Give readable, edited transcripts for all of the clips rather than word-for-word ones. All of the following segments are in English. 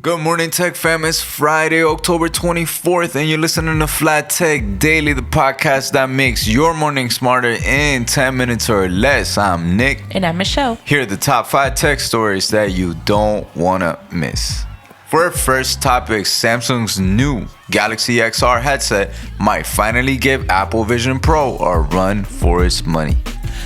Good morning, Tech Fam. It's Friday, October 24th, and you're listening to FLYTECH Daily, the podcast that makes your morning smarter in 10 minutes or less. I'm Nick. And I'm Michelle. Here are the top 5 tech stories that you don't want to miss. For our first topic, Samsung's new Galaxy XR headset might finally give Apple Vision Pro a run for its money.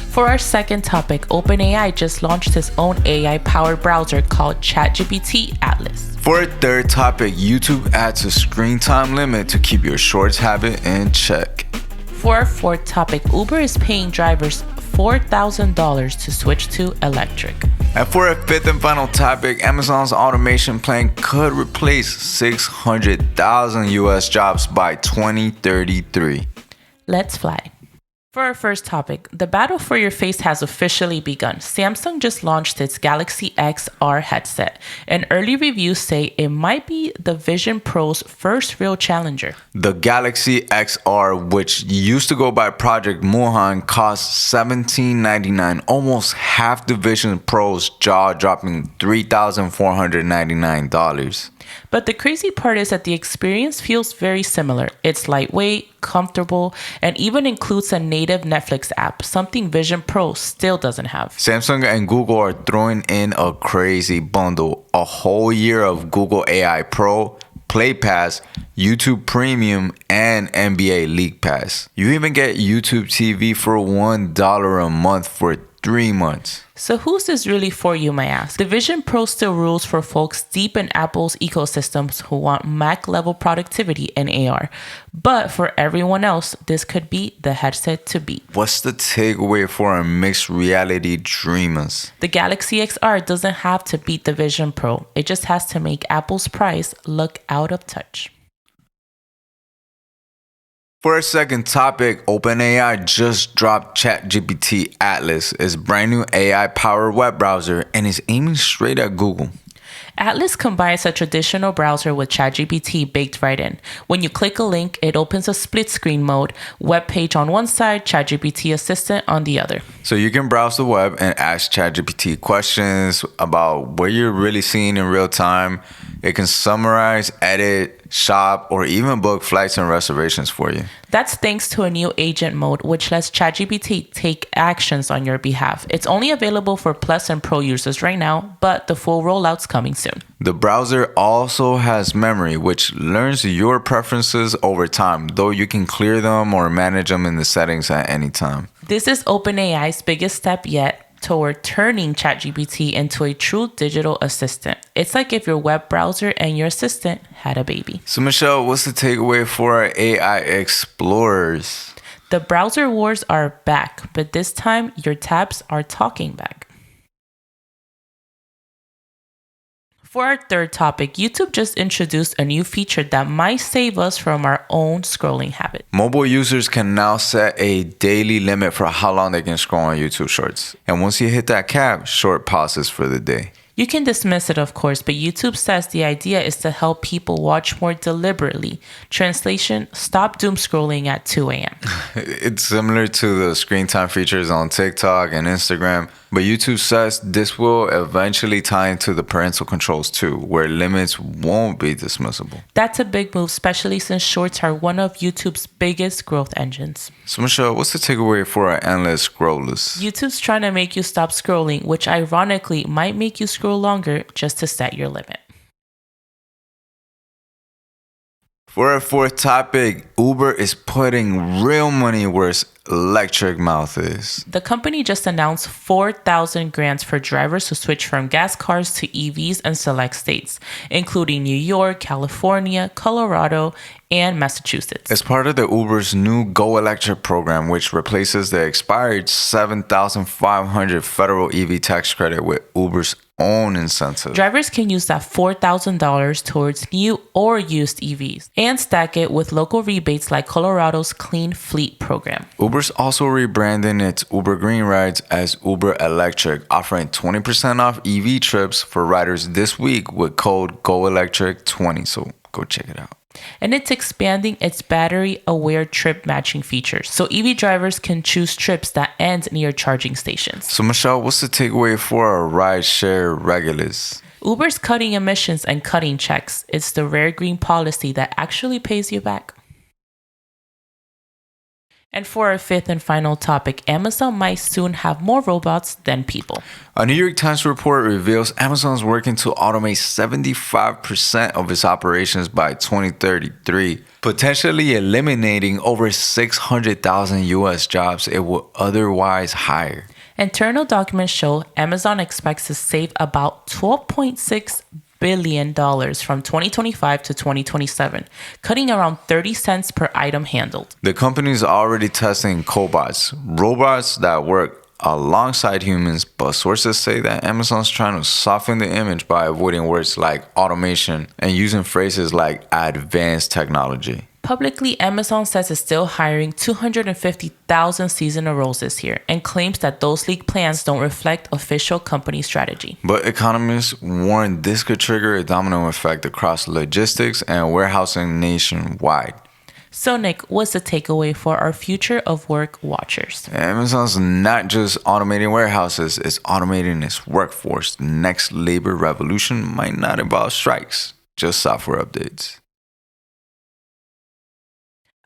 For our second topic, OpenAI just launched its own AI-powered browser called ChatGPT Atlas. For our third topic, YouTube adds a screen time limit to keep your shorts habit in check. For our fourth topic, Uber is paying drivers $4,000 to switch to electric. And for our fifth and final topic, Amazon's automation plan could replace 600,000 US jobs by 2033. Let's fly. For our first topic, the battle for your face has officially begun. Samsung just launched its Galaxy XR headset, and early reviews say it might be the Vision Pro's first real challenger. The Galaxy XR, which used to go by Project Muhan, cost $1,799, almost half the Vision Pro's jaw-dropping $3,499. But the crazy part is that the experience feels very similar. It's lightweight, comfortable, and even includes a native Netflix app, something Vision Pro still doesn't have. Samsung and Google are throwing in a crazy bundle, a whole year of Google AI Pro, Play Pass, YouTube Premium, and NBA League Pass. You even get YouTube TV for $1 a month for 3 months. So who's this really for, you might ask? The Vision Pro still rules for folks deep in Apple's ecosystems who want Mac-level productivity and AR. But for everyone else, this could be the headset to beat. What's the takeaway for our mixed reality dreamers? The Galaxy XR doesn't have to beat the Vision Pro. It just has to make Apple's price look out of touch. For our second topic, OpenAI just dropped ChatGPT Atlas, its brand new AI-powered web browser, and is aiming straight at Google. Atlas combines a traditional browser with ChatGPT baked right in. When you click a link, it opens a split screen mode, web page on one side, ChatGPT Assistant on the other. So you can browse the web and ask ChatGPT questions about what you're really seeing in real time. It can summarize, edit, shop, or even book flights and reservations for you. That's thanks to a new agent mode, which lets ChatGPT take actions on your behalf. It's only available for Plus and Pro users right now, but the full rollout's coming soon. The browser also has memory, which learns your preferences over time, though you can clear them or manage them in the settings at any time. This is OpenAI's biggest step yet toward turning ChatGPT into a true digital assistant. It's like if your web browser and your assistant had a baby. So Michelle, what's the takeaway for our AI explorers? The browser wars are back, but this time your tabs are talking back. For our third topic, YouTube just introduced a new feature that might save us from our own scrolling habit. Mobile users can now set a daily limit for how long they can scroll on YouTube Shorts. And once you hit that cap, short pauses for the day. You can dismiss it, of course, but YouTube says the idea is to help people watch more deliberately. Translation, stop doom scrolling at 2 a.m. It's similar to the screen time features on TikTok and Instagram, but YouTube says this will eventually tie into the parental controls too, where limits won't be dismissible. That's a big move, especially since Shorts are one of YouTube's biggest growth engines. So Michelle, what's the takeaway for our endless scrollers? YouTube's trying to make you stop scrolling, which ironically might make you scroll longer just to set your limit. For our fourth topic, Uber is putting real money where its electric mouth is. The company just announced 4,000 grants for drivers to switch from gas cars to EVs in select states, including New York, California, Colorado, and Massachusetts. As part of the Uber's new Go Electric program, which replaces the expired $7,500 federal EV tax credit with Uber's own incentive. Drivers can use that $4,000 towards new or used EVs and stack it with local rebates like Colorado's Clean Fleet program. Uber's also rebranding its Uber Green Rides as Uber Electric, offering 20% off EV trips for riders this week with code GOElectric20. So go check it out. And it's expanding its battery-aware trip matching features, so EV drivers can choose trips that end near charging stations. So Michelle, what's the takeaway for our rideshare regulars? Uber's cutting emissions and cutting checks. It's the rare green policy that actually pays you back. And for our fifth and final topic, Amazon might soon have more robots than people. A New York Times report reveals Amazon's working to automate 75% of its operations by 2033, potentially eliminating over 600,000 U.S. jobs it would otherwise hire. Internal documents show Amazon expects to save about $12.6 billion from 2025 to 2027, cutting around 30 cents per item handled. The company is already testing cobots, robots that work alongside humans, but sources say that Amazon's trying to soften the image by avoiding words like automation and using phrases like advanced technology. Publicly, Amazon says it's still hiring 250,000 seasonal roles this year and claims that those leaked plans don't reflect official company strategy. But economists warn this could trigger a domino effect across logistics and warehousing nationwide. So, Nick, what's the takeaway for our future of work watchers? Amazon's not just automating warehouses, it's automating its workforce. The next labor revolution might not involve strikes, just software updates.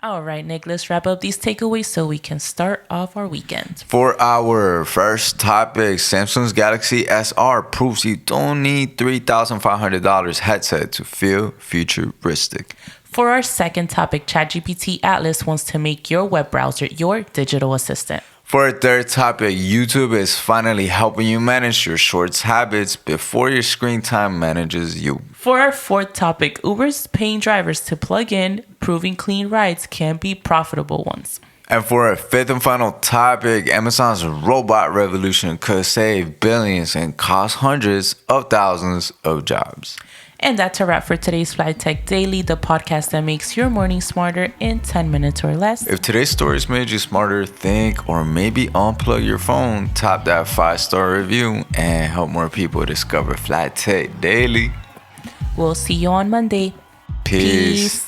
All right, Nick, let's wrap up these takeaways so we can start off our weekend. For our first topic, Samsung's Galaxy SR proves you don't need $3,500 headset to feel futuristic. For our second topic, ChatGPT Atlas wants to make your web browser your digital assistant. For our third topic, YouTube is finally helping you manage your shorts habits before your screen time manages you. For our fourth topic, Uber's paying drivers to plug in, proving clean rides can be profitable ones. And for our fifth and final topic, Amazon's robot revolution could save billions and cost hundreds of thousands of jobs. And that's a wrap for today's FLYTECH Daily, the podcast that makes your morning smarter in 10 minutes or less. If today's stories made you smarter, think or maybe unplug your phone, tap that 5-star review, and help more people discover FLYTECH Daily. We'll see you on Monday. Peace.